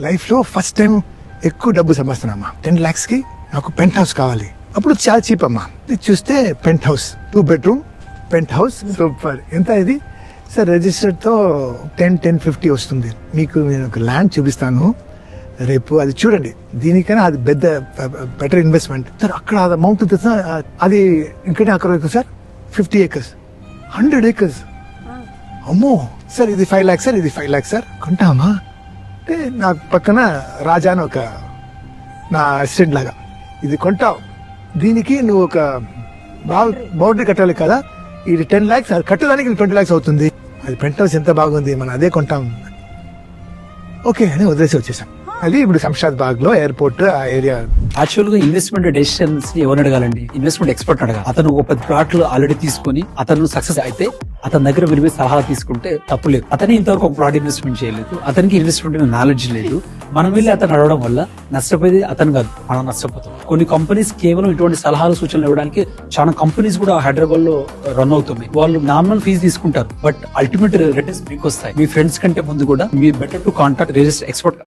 Life లో first time ఎక్కువ డబ్బు సంపాదిస్తున్నామ్మా. 10 lakhs కి నాకు పెంట్ హౌస్ కావాలి. అప్పుడు చాలా చీప్ అమ్మా. ఇది చూస్తే penthouse, 2 bedroom penthouse, super. ఎంత ఇది సార్? రిజిస్టర్డ్ తో 10-1050 వస్తుంది. మీకు నేను ఒక ల్యాండ్ చూపిస్తాను రేపు, అది చూడండి. దీనికైనా అది పెద్ద బెటర్ ఇన్వెస్ట్మెంట్ సార్. అక్కడ అమౌంట్ అది ఇంకనే అక్కడ సార్ 50 acres, 100 acres. అమ్మో సార్, ఇది 5 lakhs సార్, ఇది 5 lakhs సార్. కొంటామా అంటే నా పక్కన రాజా అని ఒక నా అసిస్టెంట్ లాగా, ఇది కొంటావు, దీనికి నువ్వు ఒక బౌండరీ కట్టాలి కదా, ఇది 10 lakhs, అది కట్టడానికి 20 lakhs అవుతుంది. అది పెంట్ హౌస్ ఎంత బాగుంది, మనం అదే కొంటాం. ఓకే అని వదిలేసి వచ్చేసాం. అది ఇప్పుడు శంషాబాద్ లో ఎయిర్పోర్ట్ ఆ ఏరియా. యాక్చువల్ గా ఇన్వెస్ట్మెంట్ డెసిషన్స్ ఎవరిని అడగాలండి? ఇన్వెస్ట్మెంట్ ఎక్స్పర్ట్ అడగాలి. అతను ఒక 10 ప్లాట్లు ఆల్రెడీ తీసుకొని అతను సక్సెస్ అయితే అతని దగ్గర వెళ్ళి సలహా తీసుకుంటే తప్పులేదు. అతని ఇంతవరకు ఒక ప్లాట్ ఇన్వెస్ట్మెంట్ చేయలేదు, అతనికి ఇన్వెస్ట్మెంట్ నాలెడ్జ్ లేదు. మనం వెళ్ళి అతను అడగడం వల్ల నష్టపోయేది అతను కాదు, మనం నష్టపోతాం. కొన్ని కంపెనీస్ కేవలం ఇటువంటి సలహాలు సూచనలు ఇవ్వడానికి చాలా కంపెనీస్ కూడా హైదరాబాద్ లో రన్ అవుతున్నాయి. వాళ్ళు నామినల్ ఫీజు తీసుకుంటారు, బట్ అల్టిమేట్ రిటర్న్స్ మీకు వస్తాయి. మీ ఫ్రెండ్స్ కంటే ముందు కూడా మీ better to contact register expert.